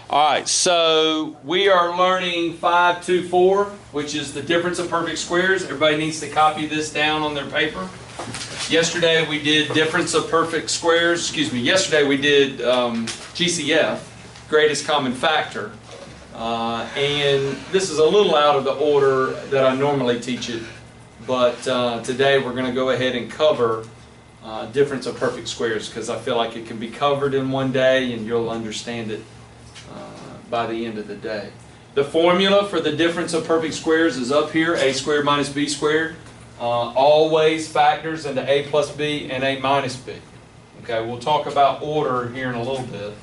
All right, so we are learning 524, which is the difference of perfect squares. Everybody needs to copy this down on their paper. Yesterday we did difference of perfect squares. Excuse me, yesterday we did GCF, greatest common factor. And this is a little out of the order that I normally teach it, but today we're going to go ahead and cover difference of perfect squares because I feel like it can be covered in one day and you'll understand it by the end of the day. The formula for the difference of perfect squares is up here, a squared minus b squared. Always factors into a plus b and a minus b. Okay, we'll talk about order here in a little bit.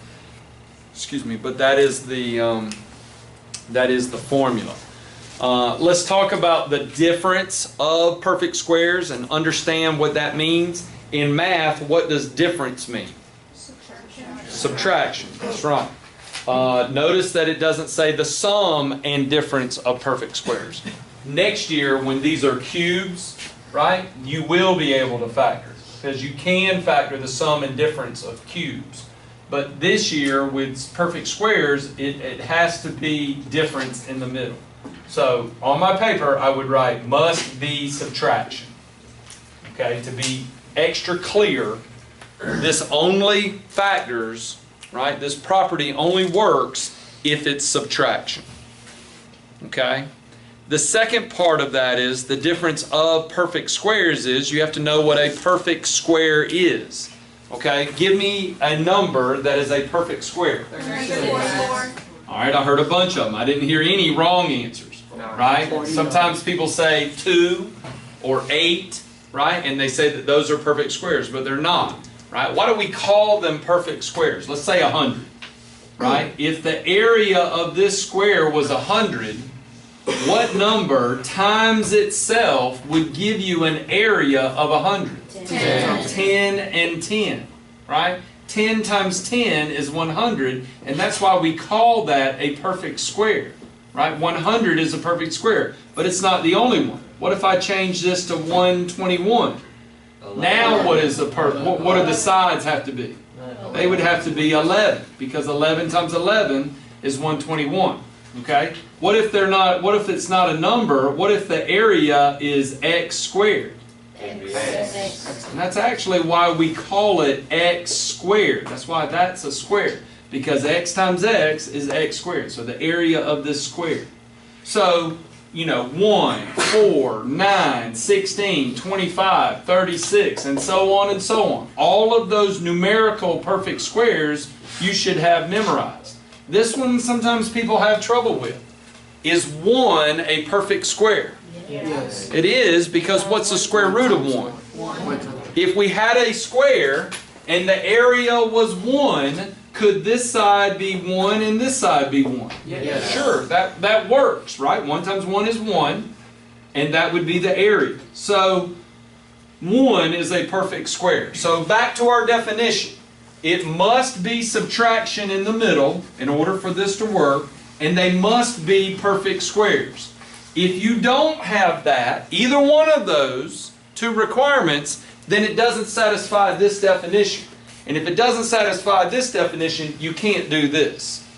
Excuse me, but that is the formula. Let's talk about the difference of perfect squares and understand what that means. In math, what does difference mean? Subtraction. That's right. Notice that it doesn't say the sum and difference of perfect squares. Next year, when these are cubes, right, you will be able to factor because you can factor the sum and difference of cubes. But this year, with perfect squares, it has to be difference in the middle. So on my paper, I would write must be subtraction. Okay, to be extra clear, this only factors, right? This property only works if it's subtraction. Okay? The second part of that is the difference of perfect squares is you have to know what a perfect square is. Okay? Give me a number that is a perfect square. 34. Alright, I heard a bunch of them. I didn't hear any wrong answers. Right? Sometimes people say 2 or 8, right? And they say that those are perfect squares, but they're not. Right? Why do we call them perfect squares? Let's say 100. Right? If the area of this square was 100, what number times itself would give you an area of 100? 10. 10 and 10. Right? 10 times 10 is 100, and that's why we call that a perfect square. Right? 100 is a perfect square, but it's not the only one. What if I change this to 121? Now what is the what do the sides have to be? They would have to be 11 because 11 times 11 is 121. Okay? What if they're not? What if it's not a number? What if the area is x squared? X. And that's actually why we call it x squared. That's why that's a square. Because x times x is x squared. So the area of this square. So, you know, 1, 4, 9, 16, 25, 36, and so on and so on. All of those numerical perfect squares you should have memorized. This one sometimes people have trouble with. Is 1 a perfect square? Yes. It is, because what's the square root of 1? 1. If we had a square and the area was 1, could this side be 1 and this side be 1? Yes. Sure, that works, right? 1 times 1 is 1, and that would be the area. So 1 is a perfect square. So back to our definition. It must be subtraction in the middle in order for this to work, and they must be perfect squares. If you don't have that, either one of those two requirements, then it doesn't satisfy this definition. And if it doesn't satisfy this definition, you can't do this.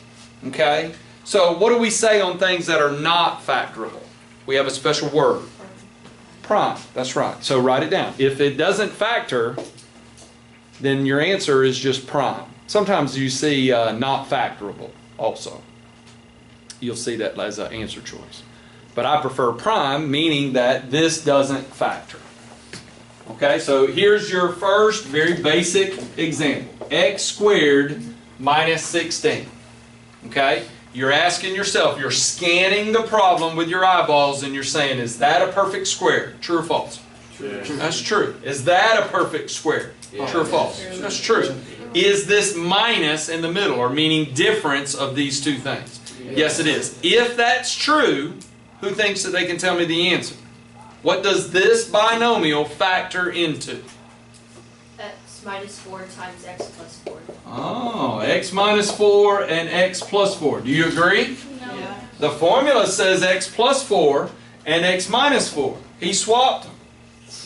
Okay? So what do we say on things that are not factorable? We have a special word. Prime. That's right. So write it down. If it doesn't factor, then your answer is just prime. Sometimes you see not factorable also. You'll see that as an answer choice. But I prefer prime, meaning that this doesn't factor. Okay, so here's your first very basic example. X squared minus 16. Okay, you're asking yourself, you're scanning the problem with your eyeballs and you're saying, is that a perfect square? True or false? True. That's true. Is that a perfect square? Yeah. True or false? That's true. Is this minus in the middle, or meaning difference of these two things? Yes, it is. If that's true, who thinks that they can tell me the answer? What does this binomial factor into? X minus 4 times x plus 4. Oh, x minus 4 and x plus 4. Do you agree? No. Yeah. The formula says x plus 4 and x minus 4. He swapped them.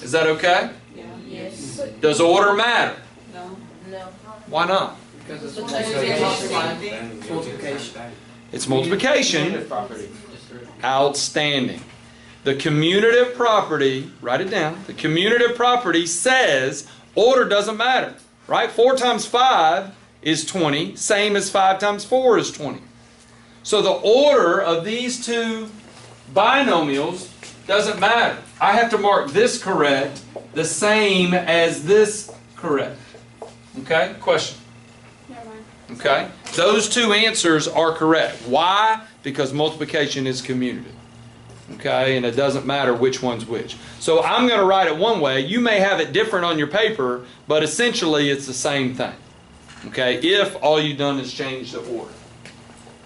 Is that okay? Yeah. Yes. Does order matter? No. No. Why not? Because Because it's multiplication. It's multiplication. Outstanding. The commutative property, write it down. The commutative property says order doesn't matter, right? 4 times 5 is 20, same as 5 times 4 is 20. So the order of these two binomials doesn't matter. I have to mark this correct, the same as this correct. Okay? Question? Okay? Those two answers are correct. Why? Because multiplication is commutative. Okay? And it doesn't matter which one's which. So I'm going to write it one way. You may have it different on your paper, but essentially it's the same thing. Okay? If all you've done is change the order.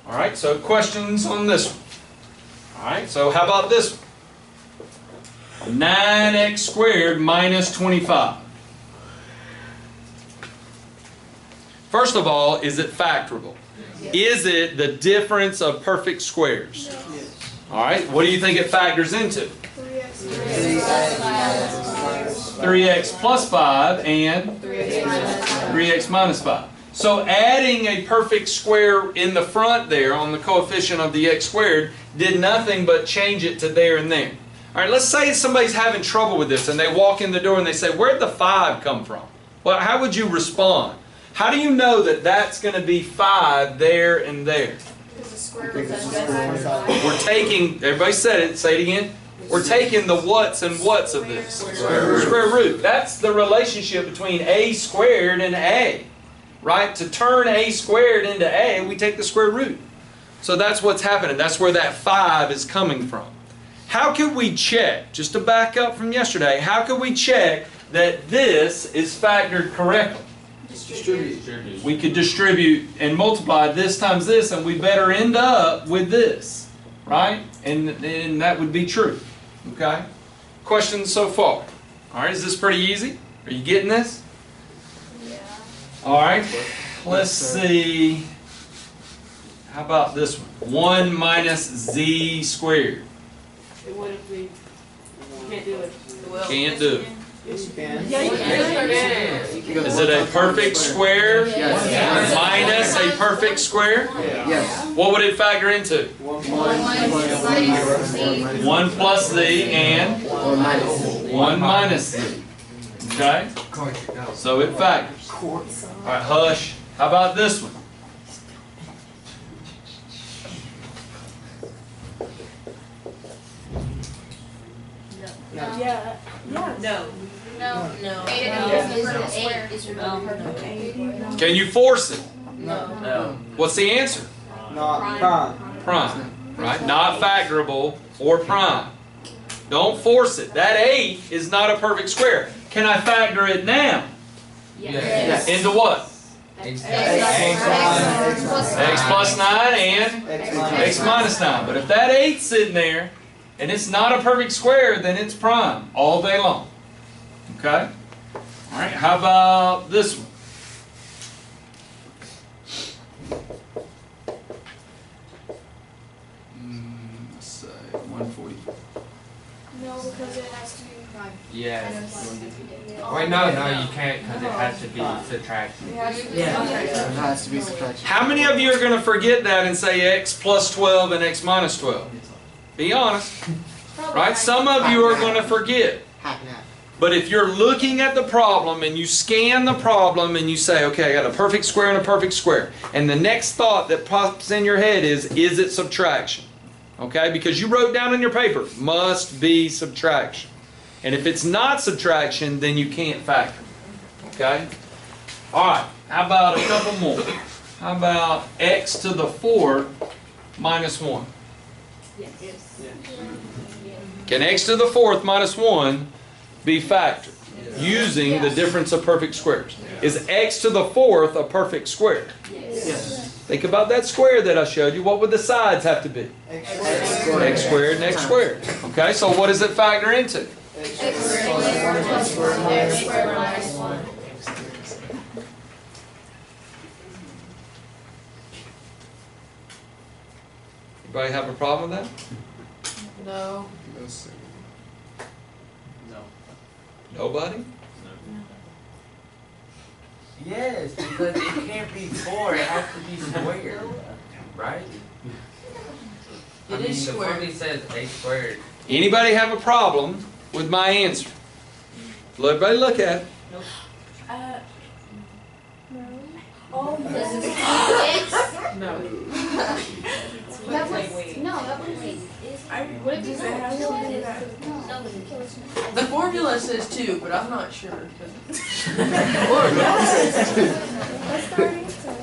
All right? So questions on this one? All right? So how about this one? 9x squared minus 25. First of all, is it factorable? Is it the difference of perfect squares? All right, what do you think it factors into? 3x plus 5 and 3x minus 5. So adding a perfect square in the front there on the coefficient of the x squared did nothing but change it to there and there. All right, let's say somebody's having trouble with this and they walk in the door and they say, where'd the 5 come from? Well, how would you respond? How do you know that that's going to be 5 there and there? Because the square root of 25. We're taking, everybody said it, say it again. We're taking the what's and what's of this. Square root. That's the relationship between a squared and a. Right? To turn a squared into a, we take the square root. So that's what's happening. That's where that 5 is coming from. How could we check, just to back up from yesterday, how could we check that this is factored correctly? We could distribute and multiply this times this, and we better end up with this, right? And that would be true, okay? Questions so far? All right, is this pretty easy? Are you getting this? Yeah. All right, let's see. How about this one? 1 minus z squared. What if we can't do it? Can't do it. Yes, you can. Yeah, you can. Is it a perfect square Yes. minus a perfect square? Yes. What would it factor into? 1 plus z and 1 minus z. Okay? So it factors. Alright, hush. How about this one? Yeah. Yeah. No. No. 8 is the perfect square. Can you force it? No. What's the answer? Not prime. Prime. Right? Not factorable or prime. Don't force it. That 8 is not a perfect square. Can I factor it now? Yes. Into what? X X plus 9 and x minus 9. But if that 8's sitting there and it's not a perfect square, then it's prime all day long. Okay? All right, how about this one? Let's say 140. No, because it has to be prime. Yes. Wait, no, you can't because it has to be subtraction. Yeah. It has to be subtraction. How many of you are going to forget that and say x plus 12 and x minus 12? Be honest. Right? Some of you are going to forget. Half and half. But if you're looking at the problem and you scan the problem and you say, okay, I got a perfect square and a perfect square. And the next thought that pops in your head is it subtraction? Okay? Because you wrote down in your paper, must be subtraction. And if it's not subtraction, then you can't factor. Okay? All right. How about a couple more? How about x to the 4th minus 1? Yes. Can x to the 4th minus 1 be factored using the difference of perfect squares? Is x to the 4th a perfect square? Yes. Think about that square that I showed you. What would the sides have to be? X X squared and x squared. Okay, so what does it factor into? Anybody have a problem with that? No. Nobody? Yes, because it can't be 4, it has to be squared, right? It is The squared. formula says a squared. Anybody have a problem with my answer? Everybody look at it. This is X. No. That was, no, that was, what did you say? The formula says 2, but I'm not sure.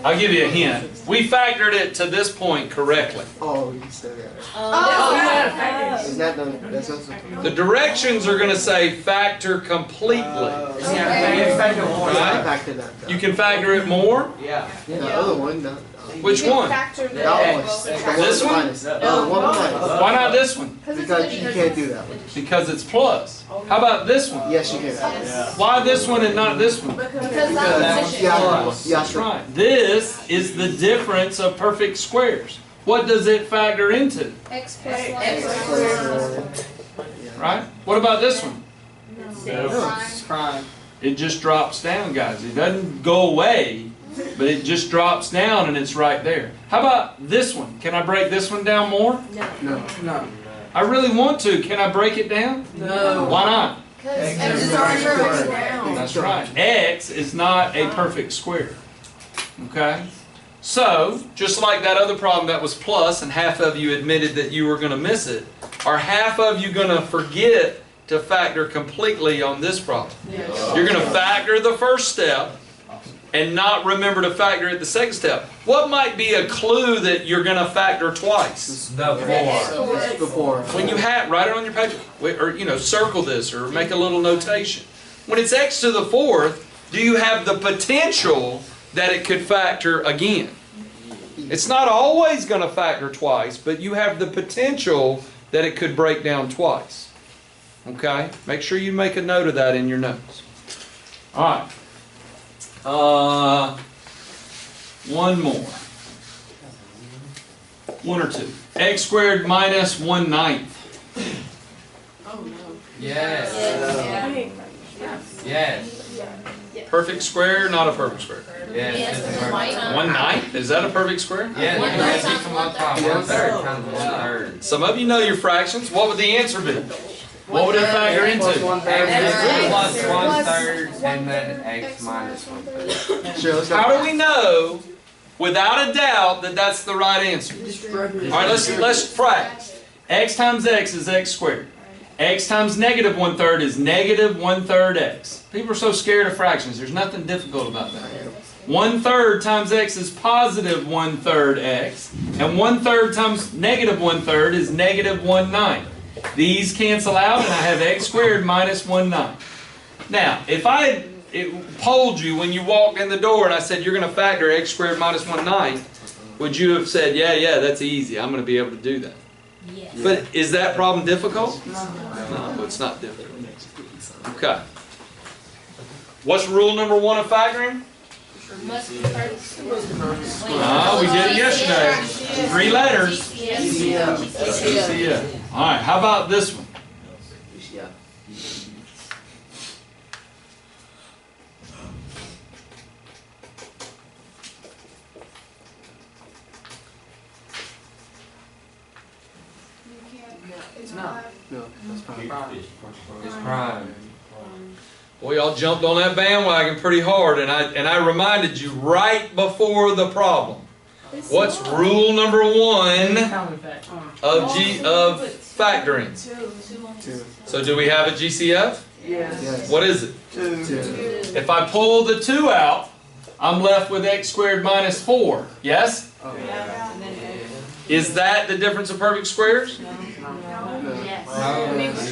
I'll give you a hint. We factored it to this point correctly. Oh, you said that. Oh, Is that the, that's also. The directions are going to say factor completely. Yeah, factor more. I Right? factored that. You can factor it more? Yeah. The other one, no. Which one? That one. This one? Minus. The one minus. Why not this one? Because you can't do that one. Because it's plus. How about this one? Yes, you can. Why this one and not this one? Because, yeah, That's right. This is the difference of perfect squares. What does it factor into? X plus Right? What about this one? It's prime. It just drops down, guys. It doesn't go away, but it just drops down and it's right there. How about this one? Can I break this one down more? No. No. I really want to. Can I break it down? No. Why not? X is already perfect down. That's right. X is not a perfect square. Okay? So, just like that other problem that was plus and half of you admitted that you were going to miss it, are half of you going to forget to factor completely on this problem? You're going to factor the first step and not remember to factor at the second step. What might be a clue that you're going to factor twice? The 4. Before. When you have, write it on your paper, or circle this, or make a little notation. When it's x to the 4th, do you have the potential that it could factor again? It's not always going to factor twice, but you have the potential that it could break down twice. Okay? Make sure you make a note of that in your notes. All right. One more. One or two. X squared minus 1/9. Oh, no. Yes. Yes. Perfect square, not a perfect square. Yes. It's a perfect. 1/9? Is that a perfect square? Yes. 1/9 It's from one time. 1/3 times 1/3. Some of you know your fractions. What would the answer be? What would it factor Plus into? 1/3. X plus 1/3 and then x minus 1/3. Sure, let's go. How do we know, without a doubt, that that's the right answer? All right, let's practice. X times x is x squared. X times negative 1/3 is negative 1/3 x. People are so scared of fractions. There's nothing difficult about that. 1/3 times x is positive 1/3 x. And 1/3 times negative 1/3 is negative 1/9. These cancel out and I have x squared minus 1/9. Now, if I had polled you when you walked in the door and I said you're going to factor x squared minus 1/9, would you have said, yeah, that's easy. I'm going to be able to do that. Yes. But is that problem difficult? No, it's not difficult. Okay. What's rule number 1 of factoring? Must be first. We did it yesterday. 3 letters. GCF. All right, how about this one? No, that's prime. It's prime. Boy, y'all jumped on that bandwagon pretty hard, and I reminded you right before the problem. What's rule number 1 of factoring? 2. So do we have a GCF? Yes. What is it? 2. If I pull the 2 out, I'm left with x squared minus 4. Yes? Oh, Is that the difference of perfect squares? Yes.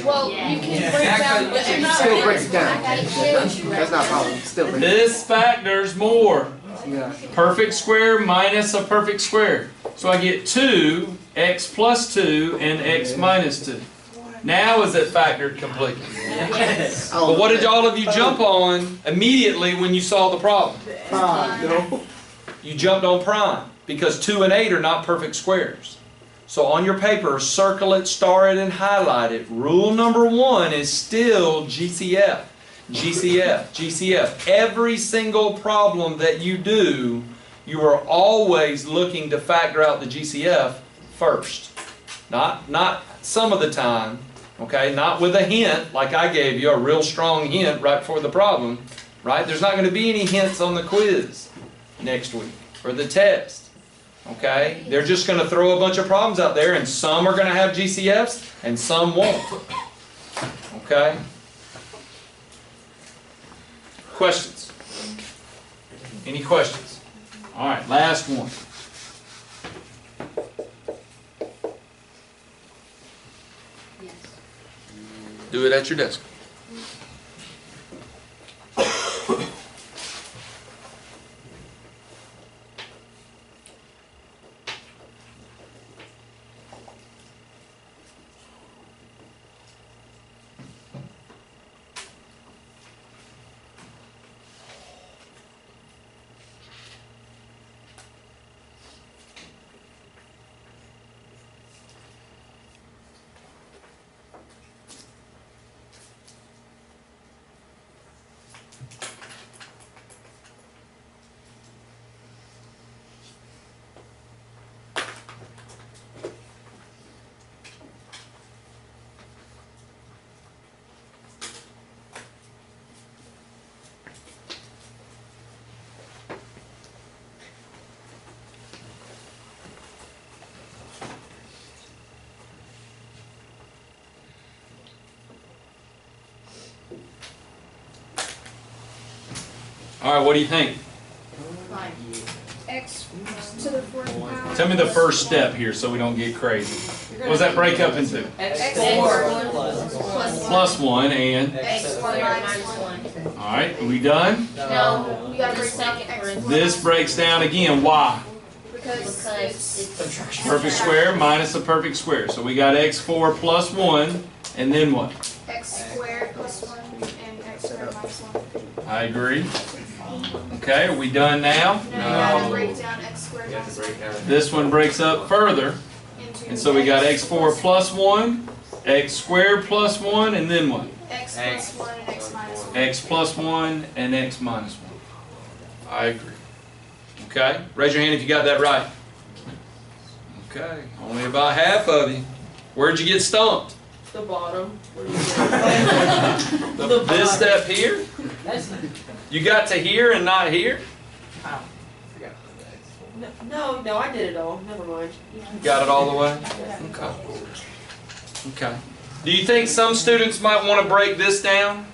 Well, you can break down, but It still breaks it down. That's not a problem. It still breaks it This factors more. down. Yeah. Perfect square minus a perfect square. So I get 2, x plus 2, and x minus 2. Now is it factored completely? Yes. But what did all of you jump on immediately when you saw the problem? No. You jumped on prime because 2 and 8 are not perfect squares. So on your paper, circle it, star it, and highlight it. Rule number 1 is still GCF. GCF, GCF. Every single problem that you do, you are always looking to factor out the GCF first. Not some of the time, okay? Not with a hint, like I gave you, a real strong hint right before the problem, right? There's not going to be any hints on the quiz next week or the test, okay? They're just going to throw a bunch of problems out there, and some are going to have GCFs and some won't, okay? Questions? Any questions? All right, last one. Do it at your desk. All right, what do you think? X to the fourth power. Tell me the first step here so we don't get crazy. What does that break up into? X4 Plus 1 and... X1 minus 1. All right, are we done? No, we gotta break down X1. This breaks down again. Why? Because it's Perfect square minus a perfect square. So we got x4 plus 1, and then what? X squared plus 1 and X squared minus 1. I agree. Okay, are we done now? No, we gotta break down X squared minus 1 This one breaks up further. into And so we got x4 plus 1, x squared plus 1, and then what? X plus 1 and X minus 1. X plus 1 and x minus 1. I agree. Okay, raise your hand if you got that right. Okay, only about half of you. Where'd you get stumped? the bottom. This step here? You got to here and not here? No, I did it all. Never mind. Got it all the way? Okay. Okay. Do you think some students might want to break this down?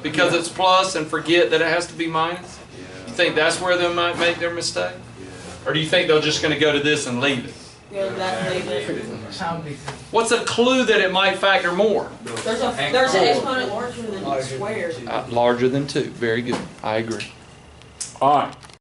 Because it's plus and forget that it has to be minus? You think that's where they might make their mistake? Or do you think they're just going to go to this and leave it? Go to that later. What's a clue that it might factor more? There's an exponent larger than squared. Larger than 2. Very good. I agree. All right.